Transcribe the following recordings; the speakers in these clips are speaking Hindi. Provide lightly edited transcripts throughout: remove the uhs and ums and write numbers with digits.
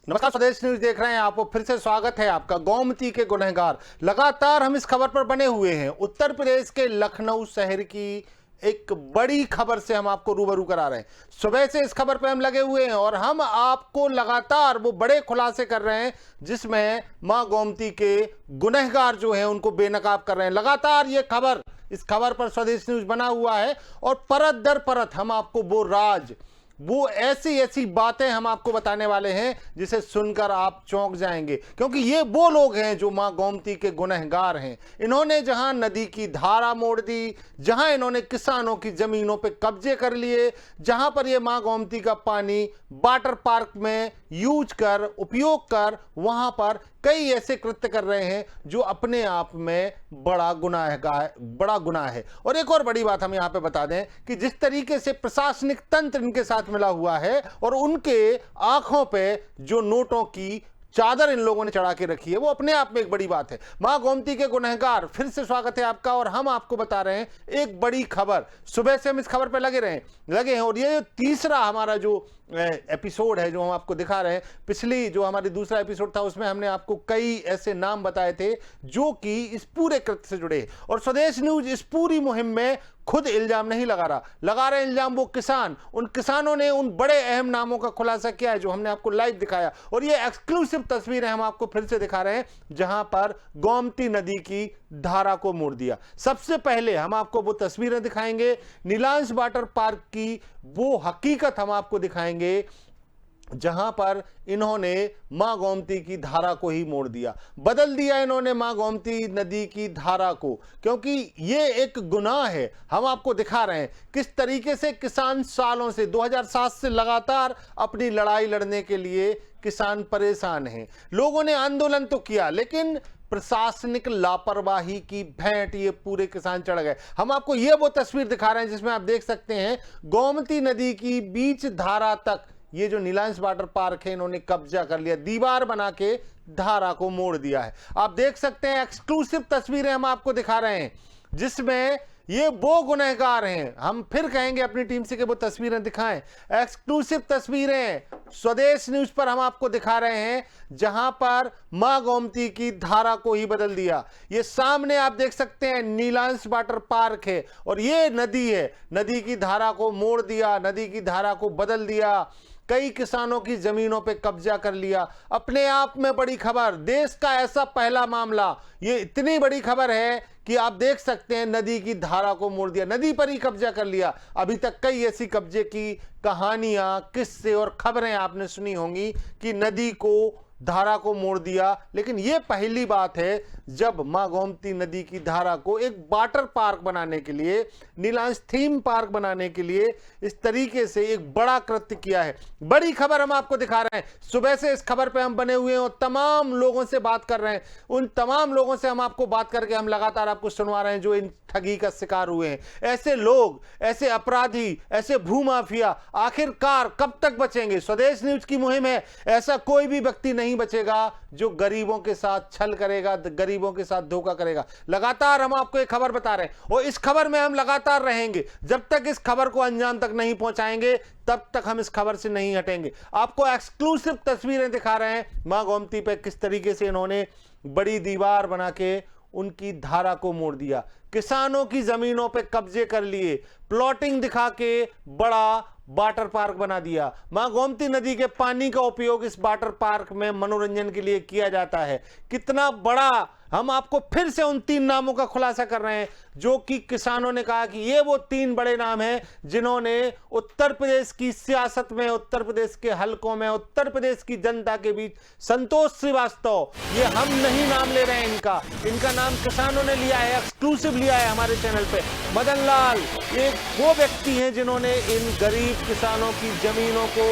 नमस्कार, स्वदेश न्यूज देख रहे हैं आप। फिर से स्वागत है आपका। गोमती के गुनहगार, लगातार हम इस खबर पर बने हुए हैं। उत्तर प्रदेश के लखनऊ शहर की एक बड़ी खबर से हम आपको रूबरू करा रहे हैं। सुबह से इस खबर पे हम लगे हुए हैं और हम आपको लगातार वो बड़े खुलासे कर रहे हैं जिसमें मां गोमती के गुनहगार जो हैं उनको बेनकाब कर रहे हैं। लगातार ये खबर, इस खबर पर स्वदेश न्यूज बना हुआ है और परत दर परत हम आपको वो राज, वो ऐसी ऐसी बातें हम आपको बताने वाले हैं जिसे सुनकर आप चौंक जाएंगे, क्योंकि ये वो लोग हैं जो मां गोमती के गुनहगार हैं। इन्होंने जहां नदी की धारा मोड़ दी, जहां इन्होंने किसानों की जमीनों पे कब्जे कर लिए, जहां पर ये मां गोमती का पानी वाटर पार्क में यूज कर, उपयोग कर, वहां पर कई ऐसे कृत्य कर रहे हैं जो अपने आप में बड़ा गुनाह है। और एक और बड़ी बात हम यहां पे बता दें कि जिस तरीके से प्रशासनिक तंत्र इनके साथ मिला हुआ है और उनके आंखों पे जो नोटों की चादर इन लोगों ने चढ़ा के रखी है, वो अपने आप में एक बड़ी बात है। मां गोमती के गुनहगार, फिर से स्वागत है आपका और हम आपको बता रहे हैं एक बड़ी खबर। सुबह से हम इस खबर पे लगे हैं और ये तीसरा हमारा जो एपिसोड है जो हम आपको दिखा रहे हैं। पिछली जो हमारी दूसरा एपिसोड था उसमें हमने आपको कई ऐसे नाम बताए थे जो कि इस पूरे कृत्य से जुड़े, और स्वदेश न्यूज इस पूरी मुहिम में खुद इल्जाम नहीं लगा रहे इल्जाम वो किसान, उन किसानों ने उन बड़े अहम नामों का खुलासा किया है जो हमने आपको लाइव दिखाया। और ये एक्सक्लूसिव तस्वीरें हम आपको फिर से दिखा रहे हैं जहां पर गोमती नदी की धारा को मोड़ दिया। सबसे पहले हम आपको वो तस्वीरें दिखाएंगे, नीलांश वाटर पार्क की वो हकीकत हम आपको दिखाएंगे जहां पर इन्होंने मां गोमती की धारा को ही मोड़ दिया, बदल दिया इन्होंने मां गोमती नदी की धारा को, क्योंकि ये एक गुनाह है। हम आपको दिखा रहे हैं किस तरीके से किसान सालों से 2007 से लगातार अपनी लड़ाई लड़ने के लिए किसान परेशान हैं। लोगों ने आंदोलन तो किया लेकिन प्रशासनिक लापरवाही की भेंट ये पूरे किसान चढ़ गए। हम आपको ये वो तस्वीर दिखा रहे हैं जिसमें आप देख सकते हैं गोमती नदी की बीच धारा तक ये जो नीलांश वाटर पार्क है इन्होंने कब्जा कर लिया, दीवार बना के धारा को मोड़ दिया है। आप देख सकते हैं एक्सक्लूसिव तस्वीरें हम आपको दिखा रहे हैं जिसमें ये वो गुनहगार हैं। हम फिर कहेंगे अपनी टीम से कि वो तस्वीरें दिखाएं। एक्सक्लूसिव तस्वीरें स्वदेश न्यूज पर हम आपको दिखा रहे हैं जहां पर मां गोमती की धारा को ही बदल दिया। ये सामने आप देख सकते हैं नीलांश वाटर पार्क है और ये नदी है, नदी की धारा को मोड़ दिया, नदी की धारा को बदल दिया, कई किसानों की जमीनों पे कब्जा कर लिया। अपने आप में बड़ी खबर, देश का ऐसा पहला मामला, ये इतनी बड़ी खबर है कि आप देख सकते हैं नदी की धारा को मोड़ दिया, नदी पर ही कब्जा कर लिया। अभी तक कई ऐसी कब्जे की कहानियां, किस्से और खबरें आपने सुनी होंगी कि नदी को, धारा को मोड़ दिया, लेकिन यह पहली बात है जब मां गोमती नदी की धारा को एक वाटर पार्क बनाने के लिए, नीलांश थीम पार्क बनाने के लिए इस तरीके से एक बड़ा कृत्य किया है। बड़ी खबर हम आपको दिखा रहे हैं। सुबह से इस खबर पे हम बने हुए हैं और तमाम लोगों से बात कर रहे हैं। उन तमाम लोगों से हम आपको बात करके हम लगातार आपको सुनवा रहे हैं जो इन ठगी का शिकार हुए हैं। ऐसे लोग, ऐसे अपराधी, ऐसे भूमाफिया आखिरकार कब तक बचेंगे? स्वदेश न्यूज की मुहिम है, ऐसा कोई भी व्यक्ति नहीं बचेगा जो गरीबों के साथ छल करेगा, गरीबों के साथ धोखा करेगा। लगातार हम आपको एक खबर बता रहे हैं और इस खबर में हम लगातार रहेंगे। जब तक इस खबर को अंजाम तक नहीं पहुंचाएंगे तब तक हम इस खबर से नहीं हटेंगे। आपको एक्सक्लूसिव तस्वीरें दिखा रहे हैं मां गोमती पे किस तरीके से इन्होंने बड़ी दीवार बना के उनकी धारा को मोड़ दिया, किसानों की जमीनों पे कब्जे कर लिए, प्लॉटिंग दिखा के बड़ा वाटर पार्क बना दिया। मां गोमती नदी के पानी का उपयोग इस वाटर पार्क में मनोरंजन के लिए किया जाता है। कितना बड़ा, हम आपको फिर से उन 3 नामों का खुलासा कर रहे हैं जो कि किसानों ने कहा कि ये वो 3 बड़े नाम हैं जिन्होंने उत्तर प्रदेश की सियासत में, उत्तर प्रदेश के हलकों में, उत्तर प्रदेश की जनता के बीच, संतोष श्रीवास्तव, ये हम नहीं नाम ले रहे हैं, इनका नाम किसानों ने लिया है, एक्सक्लूसिव लिया है हमारे चैनल पे। मदन लाल ये वो व्यक्ति हैं जिन्होंने इन गरीब किसानों की जमीनों को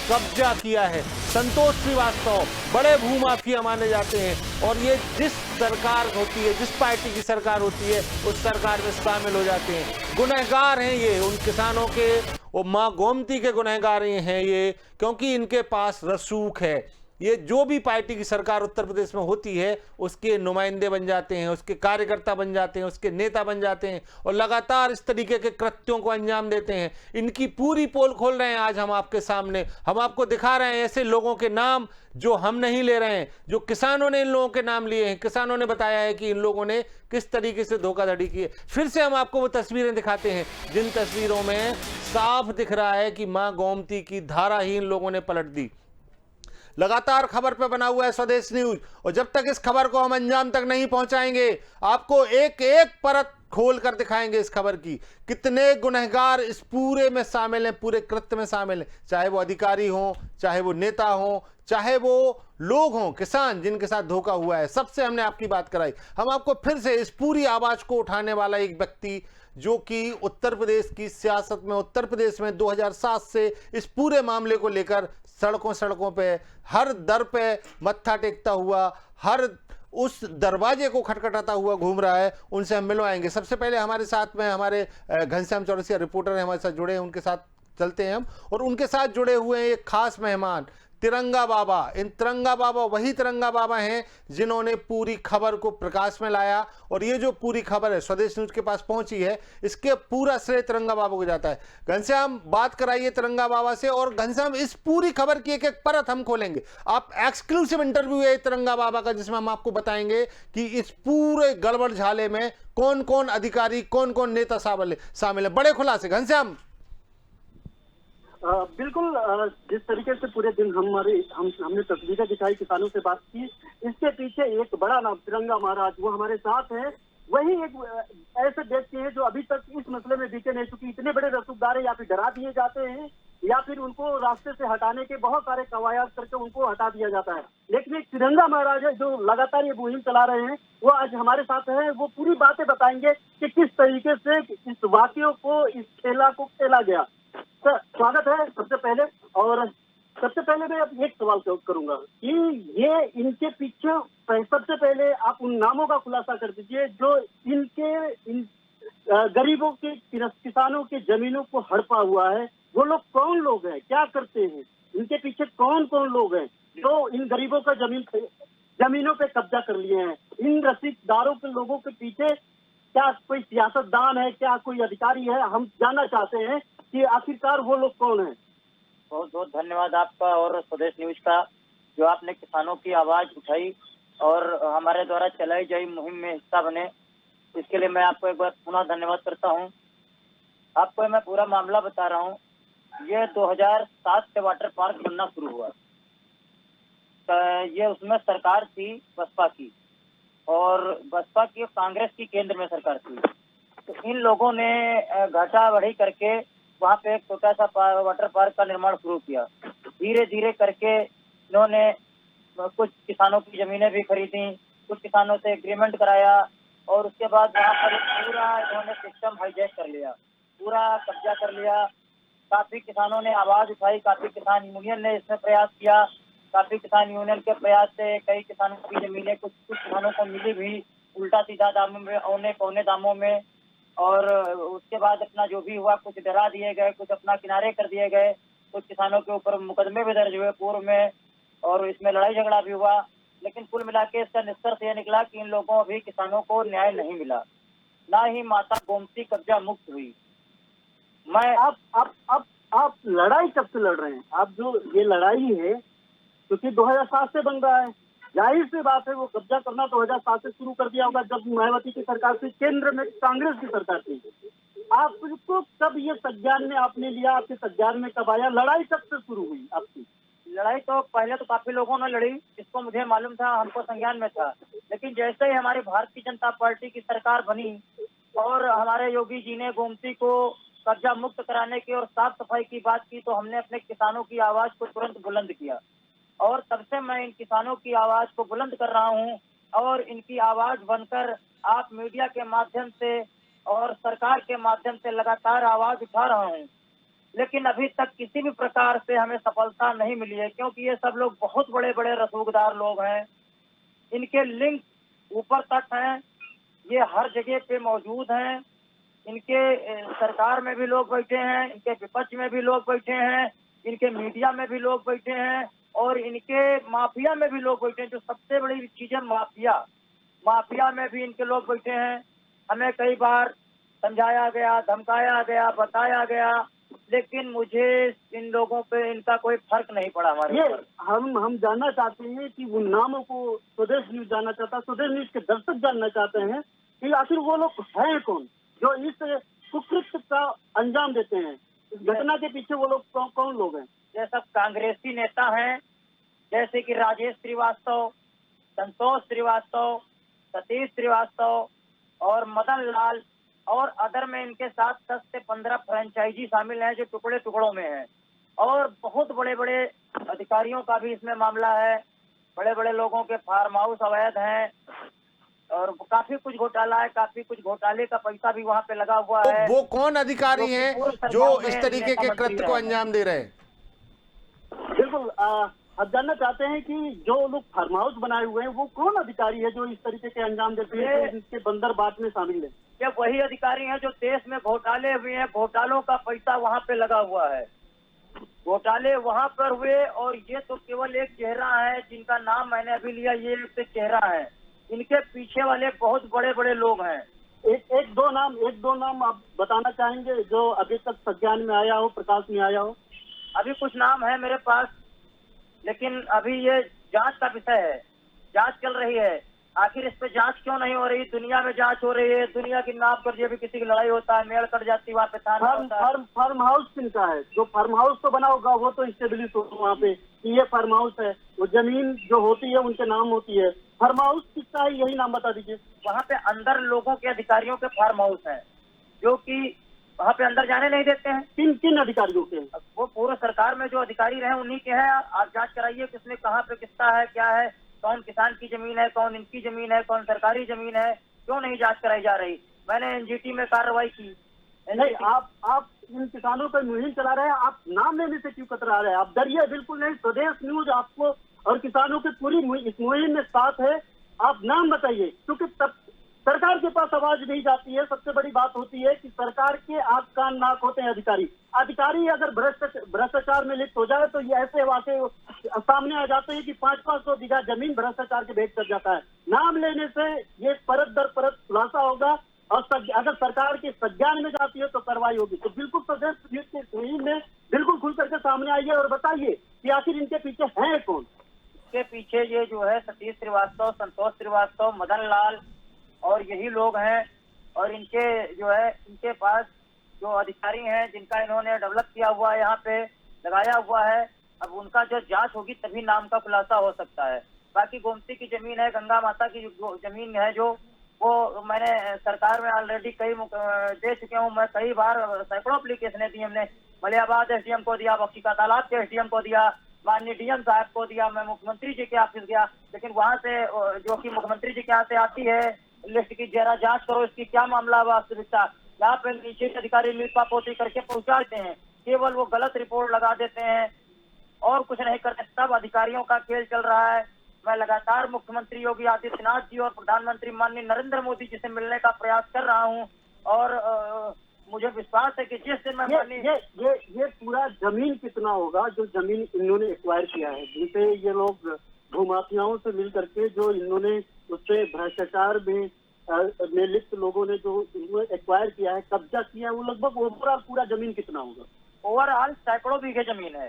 कब्जा किया है। संतोष श्रीवास्तव बड़े भूमाफिया माने जाते हैं और ये जिस सरकार होती है, जिस पार्टी की सरकार होती है उस सरकार में शामिल हो जाते हैं। गुनहगार हैं ये उन किसानों के, और मां गोमती के गुनहगार हैं ये, क्योंकि इनके पास रसूख है। ये जो भी पार्टी की सरकार उत्तर प्रदेश में होती है उसके नुमाइंदे बन जाते हैं, उसके कार्यकर्ता बन जाते हैं, उसके नेता बन जाते हैं और लगातार इस तरीके के कृत्यों को अंजाम देते हैं। इनकी पूरी पोल खोल रहे हैं आज हम आपके सामने, हम आपको दिखा रहे हैं ऐसे लोगों के नाम जो हम नहीं ले रहे हैं, जो किसानों ने इन लोगों के नाम लिए हैं। किसानों ने बताया है कि इन लोगों ने किस तरीके से धोखाधड़ी की है। फिर से हम आपको वो तस्वीरें दिखाते हैं जिन तस्वीरों में साफ दिख रहा है कि मां गोमती की धारा ही इन लोगों ने पलट दी। लगातार खबर पे बना हुआ है स्वदेश न्यूज, और जब तक इस खबर को हम अंजाम तक नहीं पहुंचाएंगे आपको एक एक परत खोल कर दिखाएंगे इस खबर की। कितने गुनहगार इस पूरे में शामिल हैं, पूरे कृत्य में शामिल हैं, चाहे वो अधिकारी हो, चाहे वो नेता हो, चाहे वो लोग हों, किसान जिनके साथ धोखा हुआ है। सबसे हमने आपकी बात कराई। हम आपको फिर से इस पूरी आवाज को उठाने वाला एक व्यक्ति जो कि उत्तर प्रदेश की सियासत में, उत्तर प्रदेश में 2007 से इस पूरे मामले को लेकर सड़कों पे, हर दर पे मत्था टेकता हुआ, हर उस दरवाजे को खटखटाता हुआ घूम रहा है, उनसे हम मिलवाएंगे। सबसे पहले हमारे साथ में हमारे घनश्याम चौरसिया रिपोर्टर हैं, हमारे साथ जुड़े हैं, उनके साथ चलते हैं हम। और उनके साथ जुड़े हुए हैं एक खास मेहमान, तिरंगा बाबा। इन तिरंगा बाबा वही तिरंगा बाबा हैं जिन्होंने पूरी खबर को प्रकाश में लाया, और ये जो पूरी खबर है स्वदेश न्यूज के पास पहुंची है, इसके पूरा श्रेय तिरंगा बाबा को जाता है। घनश्याम, बात कराइए तिरंगा बाबा से। और घनश्याम, इस पूरी खबर की एक एक परत हम खोलेंगे। आप एक्सक्लूसिव इंटरव्यू है तिरंगा बाबा का, जिसमें हम आपको बताएंगे कि इस पूरे गड़बड़ झाले में कौन कौन अधिकारी, कौन कौन नेता शामिल है। बड़े खुलासे घनश्याम। बिल्कुल। जिस तरीके से पूरे दिन हमने तस्वीरें दिखाई, किसानों से बात की, इसके पीछे एक बड़ा नाम तिरंगा महाराज वो हमारे साथ है। वही एक ऐसे व्यक्ति है जो अभी तक इस मसले में बीते नहीं, चूंकि इतने बड़े रसूखदार या फिर डरा दिए जाते हैं या फिर उनको रास्ते से हटाने के बहुत सारे कवायद करके उनको हटा दिया जाता है। लेकिन एक तिरंगा महाराज है जो लगातार ये मुहिम चला रहे हैं, वो आज हमारे साथ है। वो पूरी बातें बताएंगे कि किस तरीके से इस वाकये को, इस खेला को खेला गया। सर, स्वागत है सबसे पहले। और सबसे पहले मैं अब एक सवाल करूंगा कि ये इनके पीछे, सबसे पहले आप उन नामों का खुलासा कर दीजिए जो इन गरीबों के, किसानों के जमीनों को हड़पा हुआ है। वो लोग कौन लोग हैं, क्या करते हैं, इनके पीछे कौन कौन लोग हैं जो इन गरीबों का जमीनों पे कब्जा कर लिए हैं। इन रसीददारों के लोगों के पीछे क्या कोई सियासतदान है, क्या कोई अधिकारी है? हम जानना चाहते हैं कि आखिरकार वो लोग कौन है। बहुत बहुत धन्यवाद आपका और स्वदेश न्यूज का, जो आपने किसानों की आवाज उठाई और हमारे द्वारा चलाई गई मुहिम में हिस्सा बने, इसके लिए मैं आपको एक बार पुनः धन्यवाद करता हूं। आपको मैं पूरा मामला बता रहा हूं। ये 2007 से वाटर पार्क बनना शुरू हुआ। ये उसमें सरकार थी बसपा की, और बसपा की कांग्रेस की केंद्र में सरकार थी। तो इन लोगों ने घाटा बढ़ी करके वहाँ पे एक छोटा सा वाटर पार्क का निर्माण शुरू किया। धीरे धीरे करके इन्होंने कुछ किसानों की जमीनें भी खरीदी, कुछ किसानों से एग्रीमेंट कराया, और उसके बाद वहाँ पर पूरा इन्होंने सिस्टम हाईजैक कर लिया, पूरा कब्जा कर लिया। काफी किसानों ने आवाज उठाई, काफी किसान यूनियन ने इसमें प्रयास किया। काफी किसान यूनियन के प्रयास से कई किसानों की जमीनें कुछ किसानों को मिली भी, उल्टा सीधा दामों में, औने पौने दामों में। और उसके बाद अपना जो भी हुआ, कुछ डरा दिए गए, कुछ अपना किनारे कर दिए गए, कुछ किसानों के ऊपर मुकदमे भी दर्ज हुए पूर्व में, और इसमें लड़ाई झगड़ा भी हुआ। लेकिन कुल मिला के इसका निष्कर्ष यह निकला कि इन लोगों अभी किसानों को न्याय नहीं मिला, ना ही माता गोमती कब्जा मुक्त हुई। मैं आप लड़ाई कब से लड़ रहे हैं? आप जो ये लड़ाई है, क्योंकि 2007 से बन रहा है, जाहिर सी बात है वो कब्जा करना 2007 से शुरू कर दिया होगा, जब मायावती की सरकार थी, केंद्र में कांग्रेस की सरकार थी। आपको कब ये संज्ञान में आपने लिया, आपके संज्ञान में कब आया? लड़ाई कब से शुरू हुई आपकी? लड़ाई तो पहले तो काफी लोगों ने लड़ी, जिसको मुझे मालूम था, हमको संज्ञान में था। लेकिन जैसे ही हमारी भारतीय जनता पार्टी की सरकार बनी और हमारे योगी जी ने गोमती को कब्जा मुक्त कराने की और साफ सफाई की बात की, तो हमने अपने किसानों की आवाज को तुरंत बुलंद किया। और तब से मैं इन किसानों की आवाज को बुलंद कर रहा हूं, और इनकी आवाज बनकर आप मीडिया के माध्यम से और सरकार के माध्यम से लगातार आवाज उठा रहा हूं। लेकिन अभी तक किसी भी प्रकार से हमें सफलता नहीं मिली है, क्योंकि ये सब लोग बहुत बड़े बड़े रसूखदार लोग हैं। इनके लिंक ऊपर तक हैं, ये हर जगह पे मौजूद हैं। इनके सरकार में भी लोग बैठे हैं, इनके विपक्ष में भी लोग बैठे हैं, इनके मीडिया में भी लोग बैठे हैं, और इनके माफिया में भी लोग बैठे हैं, जो सबसे बड़ी चीज है माफिया में भी इनके लोग बैठे हैं। हमें कई बार समझाया गया, धमकाया गया, बताया गया, लेकिन मुझे इन लोगों पे इनका कोई फर्क नहीं पड़ा हमारे ये ऊपर। हम जानना चाहते हैं कि उन नामों को स्वदेश न्यूज जानना चाहता है, स्वदेश न्यूज के दर्शक जानना चाहते हैं कि आखिर वो लोग हैं कौन जो इस कुकृत्य का अंजाम देते हैं। इस घटना के पीछे वो लोग कौन लोग हैं? ये सब कांग्रेसी नेता हैं, जैसे कि राजेश श्रीवास्तव, संतोष श्रीवास्तव, सतीश श्रीवास्तव और मदन लाल, और अदर में इनके साथ 10 से 15 फ्रेंचाइजी शामिल हैं जो टुकड़े टुकड़ों में हैं। और बहुत बड़े बड़े अधिकारियों का भी इसमें मामला है। बड़े बड़े लोगों के फार्म हाउस अवैध हैं और काफी कुछ घोटाला है, काफी कुछ घोटाले का पैसा भी वहाँ पे लगा हुआ है। वो कौन अधिकारी हैं जो इस तरीके के कृत्य को अंजाम दे रहे हैं? बिल्कुल, अब जानना चाहते हैं कि जो लोग फार्म हाउस बनाए हुए हैं वो कौन अधिकारी है जो इस तरीके के अंजाम देते हैं, जो इनके बंदर बाट में शामिल है? ये वही अधिकारी हैं जो देश में घोटाले हुए हैं, घोटालों का पैसा वहाँ पे लगा हुआ है, घोटाले वहाँ पर हुए। और ये तो केवल एक चेहरा है जिनका नाम मैंने अभी लिया, ये एक चेहरा है। इनके पीछे वाले बहुत बड़े बड़े लोग हैं। एक दो नाम आप बताना चाहेंगे जो अभी तक संज्ञान में आया हो, प्रकाश में आया हो? अभी कुछ नाम है मेरे पास, लेकिन अभी ये जांच का विषय है, जांच चल रही है। आखिर इस पे जांच क्यों नहीं हो रही? दुनिया में जांच हो रही है, दुनिया की नाम पर जो भी किसी की लड़ाई होता है, मेल कट जाती है, वहाँ पे थाना होता है। फार्म हाउस किनका है? जो फार्म हाउस तो बना होगा वो तो स्टेब्लिश हो वहाँ पे कि ये फार्म हाउस है, वो जमीन जो होती है उनके नाम होती है। फार्म हाउस किसका है यही नाम बता दीजिए। वहाँ पे अंदर लोगों के अधिकारियों के फार्म हाउस हैं जो कि वहाँ पे अंदर जाने नहीं देते हैं। किन किन अधिकारियों के? वो पूरे सरकार में जो अधिकारी रहे उन्हीं के हैं। आप जांच कराइए किसमें कहाँ पे किसका है, क्या है, कौन किसान की जमीन है, कौन इनकी जमीन है, कौन सरकारी जमीन है, क्यों नहीं जांच कराई जा रही? मैंने एनजीटी में कार्रवाई की। नहीं, आप इन किसानों पर मुहिम चला रहे हैं, आप नाम लेने से क्यों कतरा रहे हैं? आप डरिए बिल्कुल नहीं, स्वदेश न्यूज आपको और किसानों की पूरी इस मुहिम में साथ है। आप नाम बताइए, क्योंकि तब सरकार के पास आवाज नहीं जाती है। सबसे बड़ी बात होती है कि सरकार के आंख कान नाक होते हैं अधिकारी अगर भ्रष्टाचार में लिप्त हो जाए तो ये ऐसे वाकई सामने आ जाते हैं कि 500-500 बीघा जमीन भ्रष्टाचार के भेंट कर जाता है। नाम लेने से ये परत दर परत खुलासा होगा और अगर सरकार के संज्ञान में जाती है तो कार्रवाई होगी। तो बिल्कुल स्वदेश न्यूज के मुहिम में बिल्कुल खुल करके सामने आइए और बताइए कि आखिर इनके पीछे है कौन? इसके पीछे ये जो है सतीश श्रीवास्तव, संतोष श्रीवास्तव, मदन लाल और यही लोग हैं। और इनके जो है इनके पास जो अधिकारी हैं जिनका इन्होंने डेवलप किया हुआ है, यहाँ पे लगाया हुआ है, अब उनका जो जांच होगी तभी नाम का खुलासा हो सकता है। बाकी गोमती की जमीन है, गंगा माता की जो जमीन है, जो वो मैंने सरकार में ऑलरेडी दे चुके हूँ। मैं कई बार सैकड़ों एप्लीकेशनें दी हमने। मलियाबाद एसडीएम को दिया, बख्शी का तालाब के एसडीएम को दिया, माननीय डीएम साहब को दिया, मैं मुख्यमंत्री जी के ऑफिस गया, लेकिन वहाँ से जो कि मुख्यमंत्री जी के यहाँ से आती है लिस्ट की, जरा जांच करो इसकी क्या मामला वास्तविकता, यहाँ पे नीचे अधिकारी लिपा पोती करके पहुंचाते हैं, केवल वो गलत रिपोर्ट लगा देते हैं और कुछ नहीं करते। सब अधिकारियों का खेल चल रहा है। मैं लगातार मुख्यमंत्री योगी आदित्यनाथ जी और प्रधानमंत्री माननीय नरेंद्र मोदी जी से मिलने का प्रयास कर रहा हूँ और मुझे विश्वास है कि जिस दिन मैं ये पूरा जमीन कितना होगा जो जमीन इन्होंने एक्वायर किया है, जिनसे ये लोग भूमाफियाओं से मिल करके जो इन्होंने उससे भ्रष्टाचार में लिप्त लोगों ने जो एक्वायर किया है, कब्जा किया है, वो लगभग ओवरऑल पूरा जमीन कितना होगा? ओवरऑल सैकड़ों बीघे जमीन है,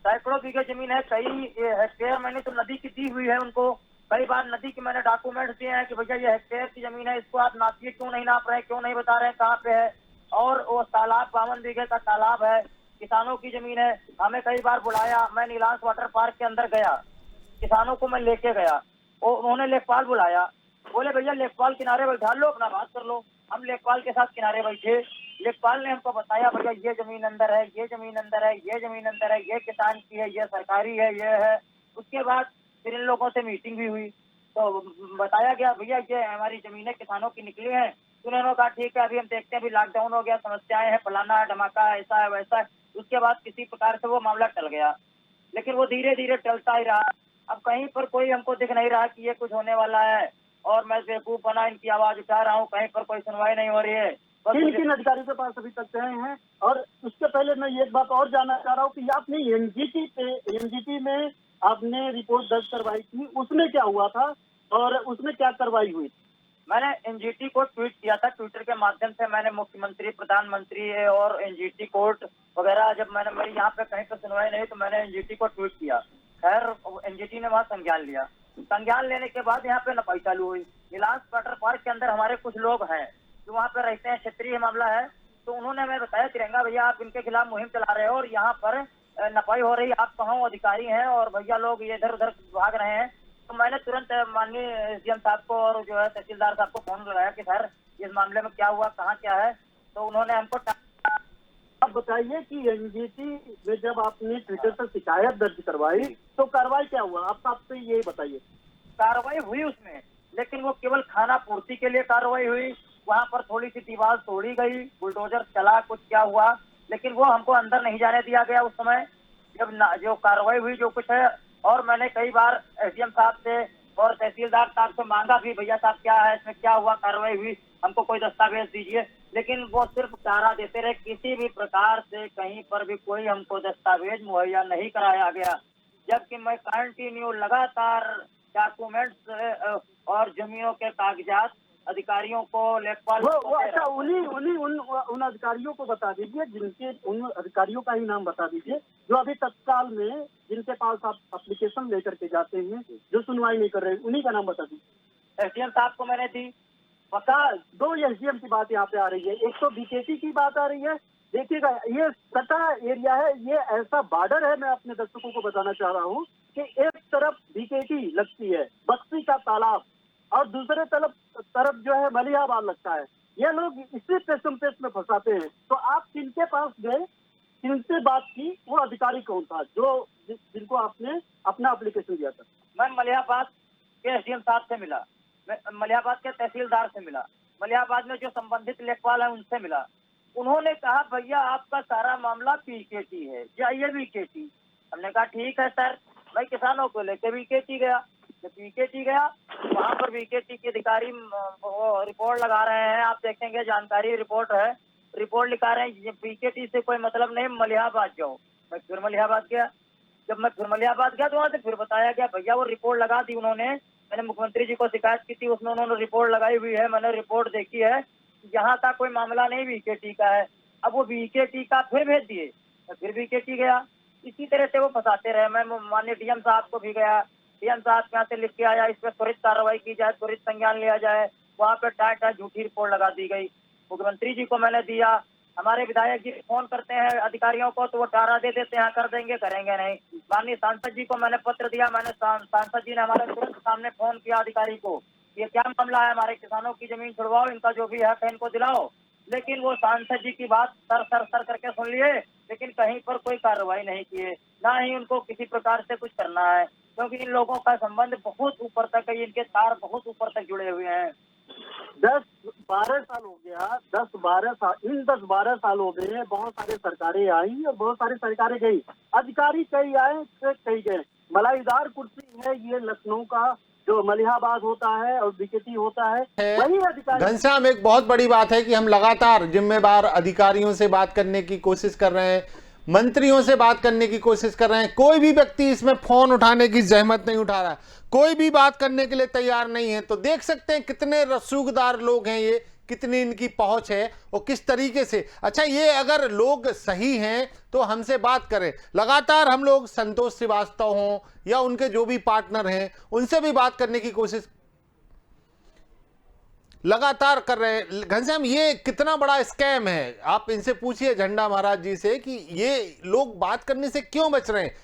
सैकड़ों बीघे जमीन है। कई हेक्टेयर मैंने तो नदी की दी हुई है उनको, कई बार नदी के मैंने डॉक्यूमेंट्स दिए हैं कि भैया ये हेक्टेयर की जमीन है, इसको आप नापिए, क्यों नहीं नाप रहे हैं, क्यों नहीं बता रहे हैं कहाँ पे है। और वो तालाब 52 बीघे का तालाब है, किसानों की जमीन है। हमें कई बार बुलाया, मैं नीलांश वाटर पार्क के अंदर गया, किसानों को मैं लेके गया, उन्होंने लेखपाल बुलाया, बोले भैया लेखपाल किनारे बैठा लो, अपना बात कर लो। हम लेखपाल के साथ किनारे बैठे, लेखपाल ने हमको बताया भैया ये जमीन अंदर है, ये जमीन अंदर है, ये जमीन अंदर है, ये किसान की है, ये सरकारी है, ये है। उसके बाद फिर इन लोगों से मीटिंग भी हुई तो बताया गया भैया ये हमारी जमीनें किसानों की निकली हैं। उन्होंने कहा ठीक है, अभी हम देखते हैं, अभी लॉकडाउन हो गया, समस्याएं हैं, फलाना है, धमाका है, ऐसा है, वैसा है। उसके बाद किसी प्रकार से वो मामला टल गया, लेकिन वो धीरे धीरे टलता ही रहा। अब कहीं पर कोई हमको दिख नहीं रहा कि ये कुछ होने वाला है और मैं बेवकूफ बना इनकी आवाज उठा रहा हूँ, कहीं पर कोई सुनवाई नहीं हो रही है। किन अधिकारियों के पास अभी तक गए हैं? और उसके पहले मैं एक बात और जानना चाह रहा हूँ कि आपने एनजीटी में आपने रिपोर्ट दर्ज करवाई थी, उसमें क्या हुआ था और उसमें क्या कार्रवाई हुई? मैंने एनजीटी को ट्वीट किया था, ट्विटर के माध्यम से मैंने मुख्यमंत्री, प्रधानमंत्री और एनजीटी कोर्ट वगैरह, जब मैंने मेरी यहाँ पे कहीं पे सुनवाई नहीं तो मैंने एनजीटी को ट्वीट किया। खैर एनजीटी ने वहाँ संज्ञान लिया, संज्ञान लेने के बाद यहाँ पे नपाई चालू हुई। नीलांश वाटर पार्क के अंदर हमारे कुछ लोग हैं जो वहाँ पे रहते हैं, क्षेत्रीय मामला है, तो उन्होंने हमें बताया तिरंगा भैया आप इनके खिलाफ मुहिम चला रहे हो और यहाँ पर नपाई हो रही, आप कहाँ अधिकारी हैं और भैया लोग ये इधर उधर भाग रहे हैं। तो मैंने तुरंत माननीय एसडीएम साहब को और जो है तहसीलदार साहब को फोन लगाया कि सर इस मामले में क्या हुआ, कहाँ क्या है, तो उन्होंने हमको अब बताइए कि एनजीटी में जब आपने ट्विटर पर शिकायत दर्ज करवाई तो कार्रवाई क्या हुआ, आप आपसे यही बताइए। कार्रवाई हुई उसमें, लेकिन वो केवल खाना पूर्ति के लिए कार्रवाई हुई। वहाँ पर थोड़ी सी दीवार तोड़ी गई, बुलडोजर चला, कुछ क्या हुआ, लेकिन वो हमको अंदर नहीं जाने दिया गया उस समय जब जो कार्रवाई हुई जो कुछ है। और मैंने कई बार एसडीएम साहब से और तहसीलदार साहब से मांगा भी, भैया साहब क्या है इसमें, क्या हुआ, कार्रवाई हुई, हमको कोई दस्तावेज दीजिए, लेकिन वो सिर्फ चारा देते रहे। किसी भी प्रकार से कहीं पर भी कोई हमको दस्तावेज मुहैया नहीं कराया गया, जबकि मैं कंटिन्यू लगातार डॉक्यूमेंट्स और जमीनों के कागजात अधिकारियों को लेखपाल वो अच्छा उन अधिकारियों को बता दीजिए, जिनके उन अधिकारियों का ही नाम बता दीजिए जो अभी तत्काल में जिनके पास आप एप्लीकेशन लेकर के जाते हैं, जो सुनवाई नहीं कर रहे, उन्हीं का नाम बता दीजिए। एसडीएम साहब को मैंने दी। बता दो एसडीएम की बात यहाँ पे आ रही है, एक तो बीकेटी की बात आ रही है। देखिएगा ये सटा एरिया है, ये ऐसा बॉर्डर है, मैं अपने दर्शकों को बताना चाह रहा हूँ कि एक तरफ बीकेटी लगती है, बक्सी का तालाब, और दूसरे तरफ जो है मलिहाबाद लगता है। ये लोग इसी पेश में फंसाते हैं। तो आप किनके पास गए, किनसे बात की, वो अधिकारी कौन था जो जिनको आपने अपना एप्लीकेशन दिया था? मैं मलिहाबाद के एसडीएम साहब से मिला, मैं मलिहाबाद के तहसीलदार से मिला, मलिहाबाद में जो संबंधित लेखपाल है उनसे मिला। उन्होंने कहा भैया आपका सारा मामला बीकेटी है, जाइए बीकेटी। हमने कहा ठीक है सर। मैं किसानों को लेकर बीकेटी गया, जब बीकेटी गया वहाँ पर बीकेटी के अधिकारी वो रिपोर्ट लगा रहे हैं, आप देखेंगे जानकारी रिपोर्ट है, रिपोर्ट लिखा रहे हैं बीकेटी से कोई मतलब नहीं, मलिहाबाद जाओ। मैं फिर मलिहाबाद गया, जब मैं फिर मलिहाबाद गया तो वहाँ से फिर बताया गया भैया वो रिपोर्ट लगा दी उन्होंने, मैंने मुख्यमंत्री जी को शिकायत की थी, उसमें उन्होंने रिपोर्ट लगाई हुई है, मैंने रिपोर्ट देखी है, यहाँ का कोई मामला नहीं बीकेटी का है। अब वो बीकेटी का फिर भेज दिए, मैं फिर बीकेटी गया। इसी तरह से वो फंसाते रहे। मैं माननीय डीएम साहब को भी गया, डीएम साहब यहाँ से लिख के आया इस पर त्वरित कार्रवाई की जाए, त्वरित संज्ञान लिया जाए। वहाँ पे टाइट झूठी रिपोर्ट लगा दी गई। मुख्यमंत्री जी को मैंने दिया, हमारे विधायक जी फोन करते हैं अधिकारियों को तो वो टारा दे देते हैं, कर देंगे, करेंगे नहीं। माननीय सांसद जी को मैंने पत्र दिया, मैंने सांसद जी ने हमारे तुरंत सामने फोन किया अधिकारी को, ये क्या मामला है, हमारे किसानों की जमीन छुड़वाओ, इनका जो भी हक है इनको दिलाओ। लेकिन वो सांसद जी की बात सर करके सुन लिए, लेकिन कहीं पर कोई कार्रवाई नहीं किए, ना ही उनको किसी प्रकार से कुछ करना है, क्योंकि इन लोगों का संबंध बहुत ऊपर तक है, इनके तार बहुत ऊपर तक जुड़े हुए हैं। 10-12 साल हो गया, 10-12 साल, इन 10-12 साल हो गए हैं। बहुत सारी सरकारें आई और बहुत सारी सरकारें गई, अधिकारी कई आए कई गए। मलाईदार कुर्सी है ये लखनऊ का, जो मलिहाबाद होता है और बीकेटी होता है, वही अधिकारी। घनश्याम, एक बहुत बड़ी बात है कि हम लगातार जिम्मेदार अधिकारियों से बात करने की कोशिश कर रहे हैं, मंत्रियों से बात करने की कोशिश कर रहे हैं, कोई भी व्यक्ति इसमें फोन उठाने की जहमत नहीं उठा रहा है, कोई भी बात करने के लिए तैयार नहीं है। तो देख सकते हैं कितने रसूखदार लोग हैं ये, कितनी इनकी पहुंच है और किस तरीके से। अच्छा, ये अगर लोग सही हैं तो हमसे बात करें। लगातार हम लोग संतोष श्रीवास्तव हों या उनके जो भी पार्टनर हैं उनसे भी बात करने की कोशिश लगातार कर रहे हैं। घनश्याम, ये कितना बड़ा स्कैम है, आप इनसे पूछिए झंडा महाराज जी से कि ये लोग बात करने से क्यों बच रहे हैं।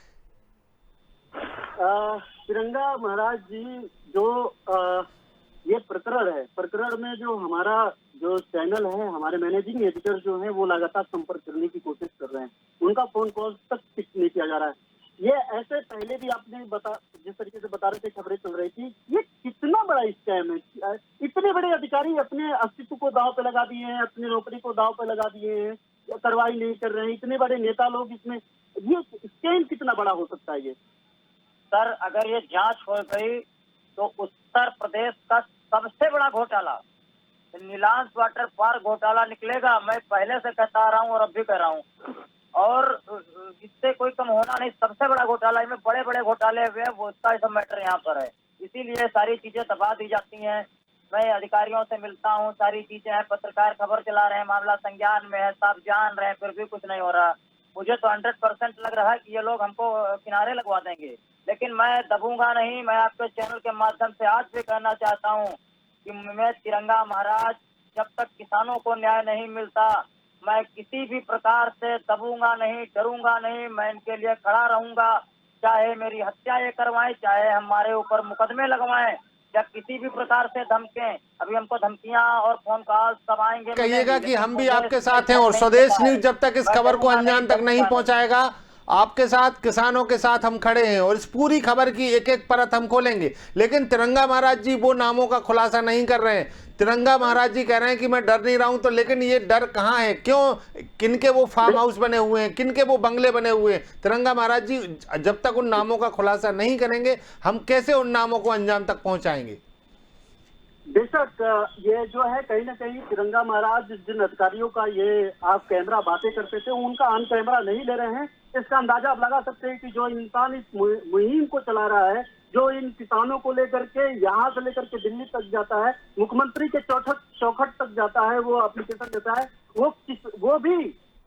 तिरंगा महाराज जी, जो ये प्रकरण में जो हमारा जो चैनल है, हमारे मैनेजिंग एडिटर जो है वो लगातार संपर्क करने की कोशिश कर रहे हैं, उनका फोन कॉल तक पिक नहीं किया जा रहा है। ये ऐसे पहले भी आपने जिस तरीके से बता रहे थे, खबरें चल रही थी, ये कितना बड़ा स्कैम है। इतने बड़े अधिकारी अपने अस्तित्व को दांव पे लगा दिए हैं, अपनी नौकरी को दांव पे लगा दिए हैं, कार्रवाई नहीं कर रहे हैं, इतने बड़े नेता लोग इसमें, ये स्कैम कितना बड़ा हो सकता है ये? सर, अगर ये जांच हो गई तो उत्तर प्रदेश का सबसे बड़ा घोटाला नीलांश वाटर पार्क घोटाला निकलेगा। मैं पहले से कहता आ रहा हूँ और अब भी कह रहा हूँ। और इससे कोई कम होना नहीं। सबसे बड़ा घोटाला इनमें बड़े बड़े घोटाले हुए हैं, वो उसका सब मैटर यहाँ पर है, इसीलिए सारी चीजें दबा दी जाती हैं। मैं अधिकारियों से मिलता हूँ, सारी चीजें हैं, पत्रकार खबर चला रहे हैं, मामला संज्ञान में है, सब जान रहे हैं, फिर भी कुछ नहीं हो रहा। मुझे तो 100% लग रहा है कि ये लोग हमको किनारे लगवा देंगे, लेकिन मैं दबूंगा नहीं। मैं आपके चैनल के माध्यम से आज भी कहना चाहता हूँ कि मैं तिरंगा महाराज, जब तक किसानों को न्याय नहीं मिलता मैं किसी भी प्रकार से दबूंगा नहीं, डरूंगा नहीं। मैं इनके लिए खड़ा रहूंगा, चाहे मेरी हत्या ये करवाएं, चाहे हमारे ऊपर मुकदमे लगवाएं, या किसी भी प्रकार से धमकें। अभी हमको धमकियां और फोन कॉल सब आएंगे, कहिएगा कि लेकिन हम भी मुझे आपके इसमें साथ हैं, शक और नहीं स्वदेश होता है। न्यूज जब तक इस मैं खबर को डरूंगा अंजाम तक नहीं दबूंगा पहुंचाएगा, आपके साथ, किसानों के साथ हम खड़े हैं और इस पूरी खबर की एक एक परत हम खोलेंगे। लेकिन तिरंगा महाराज जी वो नामों का खुलासा नहीं कर रहे हैं। तिरंगा महाराज जी कह रहे हैं कि मैं डर नहीं रहा हूं, तो लेकिन ये डर कहां है, क्यों, किनके वो फार्म हाउस बने हुए हैं, किनके वो बंगले बने हुए हैं। तिरंगा महाराज जी जब तक उन नामों का खुलासा नहीं करेंगे, हम कैसे उन नामों को अंजाम तक पहुंचाएंगे। बेशक ये जो है कहीं ना कहीं तिरंगा महाराज जिन अधिकारियों का ये आप कैमरा बातें करते थे उनका ऑन कैमरा नहीं ले रहे हैं, इसका अंदाजा आप लगा सकते हैं कि जो इंसान इस मुहिम को चला रहा है, जो इन किसानों को लेकर के यहाँ से लेकर के दिल्ली तक जाता है, मुख्यमंत्री के चौखट तक जाता है, वो एप्लीकेशन देता है, वो भी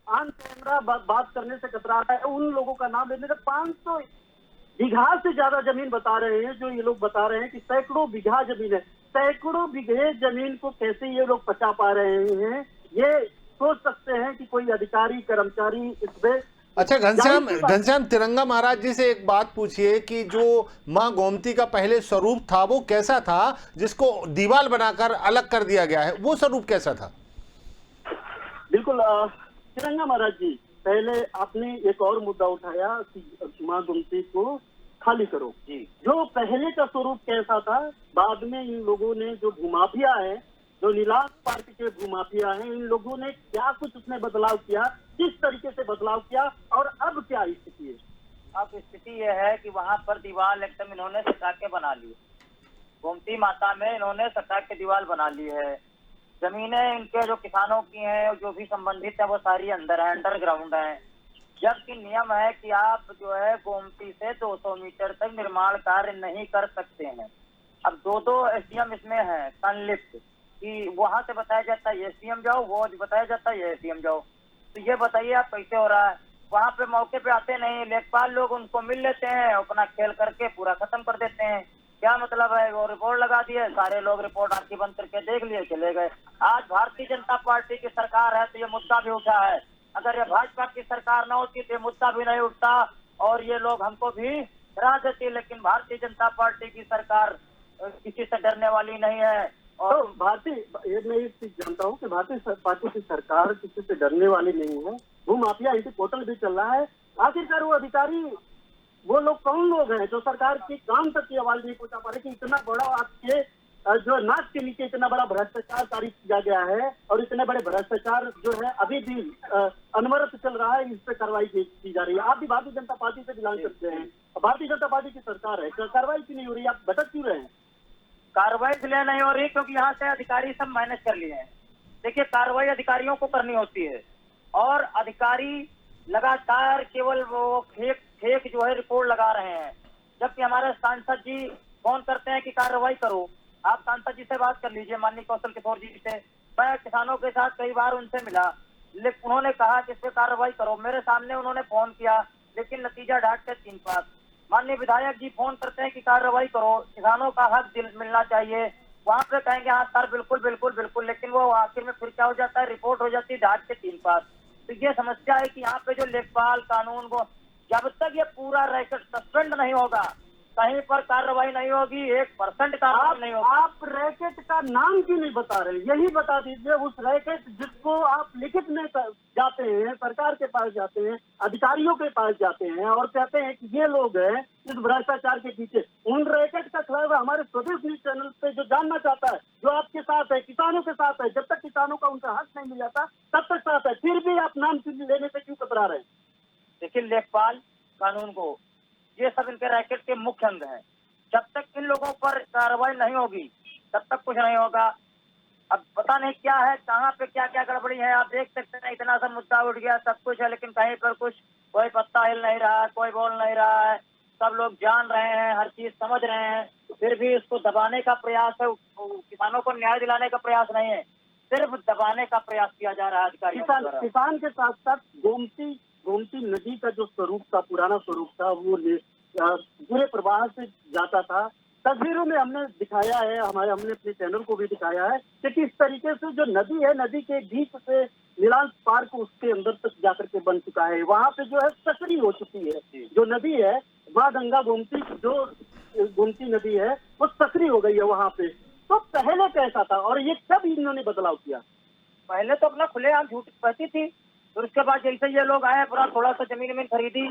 ऑन कैमरा बात करने से कतरा रहा है। उन लोगों का नाम लेने से 500 बीघा से ज्यादा जमीन बता रहे हैं, जो ये लोग बता रहे हैं कि सैकड़ों बीघा जमीन है। सैकड़ों बीघे जमीन को कैसे ये लोग पचा पा रहे हैं, ये सोच सकते हैं कि कोई अधिकारी कर्मचारी इसमें। अच्छा घनश्याम, तिरंगा महाराज जी से एक बात पूछिए कि जो मां गोमती का पहले स्वरूप था वो कैसा था, जिसको दीवार बनाकर अलग कर दिया गया है, वो स्वरूप कैसा था? बिल्कुल तिरंगा महाराज जी, पहले आपने एक और मुद्दा उठाया कि मां गोमती को खाली करो जी। जो पहले का स्वरूप कैसा था, बाद में इन लोगों ने जो भूमाफिया है, जो नीलाम पार्टी के भूमाफिया हैं, इन लोगों ने क्या कुछ उसमें बदलाव किया, किस तरीके से बदलाव किया, और अब क्या स्थिति है? अब स्थिति यह है कि वहाँ पर दीवार एकदम इन्होंने सटा के बना ली, गोमती माता में इन्होंने सटा के दीवार बना ली है। जमीनें इनके जो किसानों की हैं, जो भी संबंधित है, वो सारी अंदर है, अंडरग्राउंड है। जबकि नियम है कि आप जो है गोमती से 200 मीटर तक निर्माण कार्य नहीं कर सकते हैं। अब दो एसडीएम इसमें है संलिप्त, कि वहां से बताया जाता है एसडीएम जाओ, वो बताया जाता है एसडीएम जाओ। तो ये बताइए आप कैसे हो रहा है? वहां पे मौके पे आते नहीं, लेखपाल लोग उनको मिल लेते हैं, अपना खेल करके पूरा खत्म कर देते हैं। क्या मतलब है, वो रिपोर्ट लगा दिए, सारे लोग रिपोर्ट आंखें बंद करके देख लिए, चले गए। आज भारतीय जनता पार्टी की सरकार है तो ये मुद्दा भी उठा है। अगर ये भाजपा की सरकार न होती तो ये मुद्दा भी नहीं उठता और ये लोग हमको भी डरा देती। लेकिन भारतीय जनता पार्टी की सरकार किसी से डरने वाली नहीं है। और तो मैं एक चीज जानता हूँ कि भारतीय पार्टी की सरकार किसी से डरने वाली नहीं है। भूमाफिया एंटी पोर्टल भी चल रहा है। आखिरकार वो अधिकारी, वो लोग कौन लोग हैं जो सरकार के काम तक की आवाज नहीं पहुंचा पा रहे कि इतना बड़ा आपके जो नाक के नीचे इतना बड़ा भ्रष्टाचार तारीफ किया गया है, और इतने बड़े भ्रष्टाचार जो है अभी भी अनवरत चल रहा है, इस पे कार्रवाई की जा रही है। आप भी भारतीय जनता पार्टी से बिलोंग करते हैं, भारतीय जनता पार्टी की सरकार है, कार्रवाई क्यों नहीं हो रही? आप भटक क्यों रहे हैं? कार्रवाई इसलिए नहीं हो रही क्योंकि यहाँ से अधिकारी सब मैनेज कर लिए हैं। देखिए, कार्रवाई अधिकारियों को करनी होती है और अधिकारी लगातार केवल वो फेक जो है रिपोर्ट लगा रहे हैं। जबकि हमारे सांसद जी फोन करते हैं कि कार्रवाई करो। आप सांसद जी से बात कर लीजिए, माननीय कौशल किशोर जी से। मैं किसानों के साथ कई बार उनसे मिला, लेकिन उन्होंने कहा कि इस पे कार्रवाई करो। मेरे सामने उन्होंने फोन किया, लेकिन नतीजा डांट के 3 पास। माननीय विधायक जी फोन करते हैं कि कार्रवाई करो, किसानों का हक मिलना चाहिए। वहां पे कहेंगे हाँ सर बिल्कुल बिल्कुल बिल्कुल, लेकिन वो आखिर में फिर क्या हो जाता है, रिपोर्ट हो जाती है डांट के 3 पास। तो ये समस्या है कि यहाँ पे जो लेखपाल कानून को, जब तक ये पूरा रैकेट सस्पेंड नहीं होगा, कहीं पर कार्रवाई नहीं होगी, 1% कार्रवाई नहीं होगी। आप रैकेट का नाम क्यों नहीं बता रहे? यही बता दीजिए उस रैकेट जिसको आप लिखित में जाते हैं, सरकार के पास जाते हैं, अधिकारियों के पास जाते हैं और कहते हैं कि ये लोग हैं इस भ्रष्टाचार के पीछे। उन रैकेट का खबर हमारे स्वदेश न्यूज चैनल पे जो जानना चाहता है, जो आपके साथ है, किसानों के साथ है, जब तक किसानों का उनका हक नहीं मिल जाता तब तक साथ है, फिर भी आप नाम लेने से क्यों कतरा रहे हैं? देखिए, लेखपाल कानून को, ये सब इनके रैकेट के मुख्य अंग हैं। जब तक इन लोगों पर कार्रवाई नहीं होगी तब तक कुछ नहीं होगा। अब पता नहीं क्या है, कहाँ पे क्या क्या गड़बड़ी है। आप देख सकते हैं इतना सा मुद्दा उठ गया, सब कुछ है, लेकिन कहीं पर कुछ कोई पत्ता हिल नहीं रहा है, कोई बोल नहीं रहा है। सब लोग जान रहे हैं, हर चीज समझ रहे हैं, फिर भी उसको दबाने का प्रयास है। किसानों को न्याय दिलाने का प्रयास नहीं है, सिर्फ दबाने का प्रयास किया जा रहा है अधिकारियों द्वारा। किसान के साथ साथ गोमती नदी का जो स्वरूप था, पुराना स्वरूप था, वो पूरे प्रवाह से जाता था। तस्वीरों में हमने दिखाया है, हमने अपने चैनल को भी दिखाया है कि किस तरीके से जो नदी है, नदी के बीच से नीलांश पार्क उसके अंदर तक जाकर के बन चुका है। वहाँ पे जो है सकरी हो चुकी है। जो नदी है वहाँ गंगा गोमती, जो गोमती नदी है वो सकरी हो गई है वहाँ पे। तो पहले कैसा था और ये कब इन्होंने बदलाव किया? पहले तो अपना खुलेआम झूठ बहती थी, फिर उसके बाद जैसे ये लोग आए, पूरा थोड़ा सा जमीन खरीदी,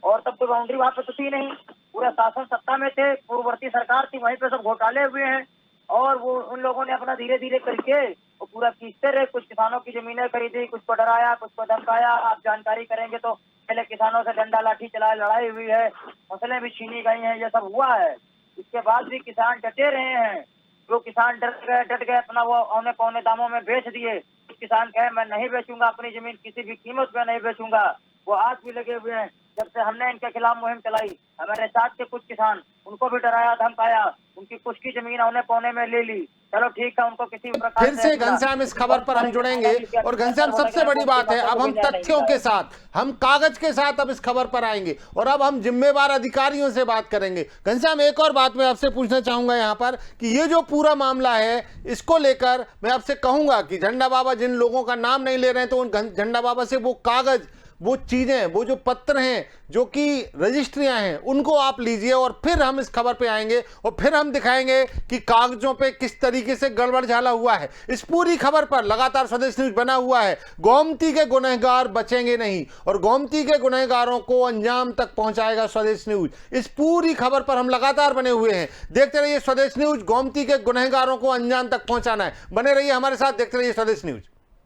और तब तो बाउंड्री वहाँ पे तो थी नहीं। पूरा शासन सत्ता में थे, पूर्ववर्ती सरकार थी, वहीं पे सब घोटाले हुए हैं। और वो उन लोगों ने अपना धीरे धीरे करके वो पूरा खींचते रहे। कुछ किसानों की जमीनें खरीदी, कुछ को डराया, कुछ को धमकाया। आप जानकारी करेंगे तो पहले किसानों से डंडा लाठी चलाए, लड़ाई हुई है, फसलें भी छीनी गई हैं, ये सब हुआ है। इसके बाद भी किसान डटे रहे हैं। जो किसान डट गए, अपना वो औने पौने दामों में बेच दिए। किसान कहे मैं नहीं बेचूंगा अपनी जमीन, किसी भी कीमत पे नहीं बेचूंगा, वो आज भी लगे हुए हैं। जब से हमने इनके खिलाफ मुहिम चलाई, हमारे साथ के कुछ किसान, उनको भी डराया धमकाया, उनकी कुछ की जमीन औने पौने में ले ली। चलो ठीक है, उनको किसी प्रकार फिर से घनश्याम इस खबर पर हम जुड़ेंगे। और घनश्याम, सबसे बड़ी बात है, अब हम तथ्यों के साथ, हम कागज के साथ अब इस खबर पर आएंगे और अब हम जिम्मेवार अधिकारियों से बात करेंगे। घनश्याम, एक और बात मैं आपसे पूछना चाहूंगा यहाँ पर कि ये जो पूरा मामला है, इसको लेकर मैं आपसे कहूंगा कि झंडा बाबा, जिन लोगों का नाम नहीं ले रहे हैं, तो उन झंडा बाबा से वो कागज, वो चीजें, वो जो पत्र हैं, जो कि रजिस्ट्रियां हैं, उनको आप लीजिए और फिर हम इस खबर पे आएंगे और फिर हम दिखाएंगे कि कागजों पे किस तरीके से गड़बड़ झाला हुआ है। इस पूरी खबर पर लगातार स्वदेश न्यूज बना हुआ है। गोमती के गुनहगार बचेंगे नहीं और गोमती के गुनहगारों को अंजाम तक पहुंचाएगा स्वदेश न्यूज। इस पूरी खबर पर हम लगातार बने हुए हैं। देखते रहिए स्वदेश न्यूज, गोमती के गुनहगारों को अंजाम तक पहुंचाना है। बने रहिए हमारे साथ, देखते रहिए स्वदेश न्यूज।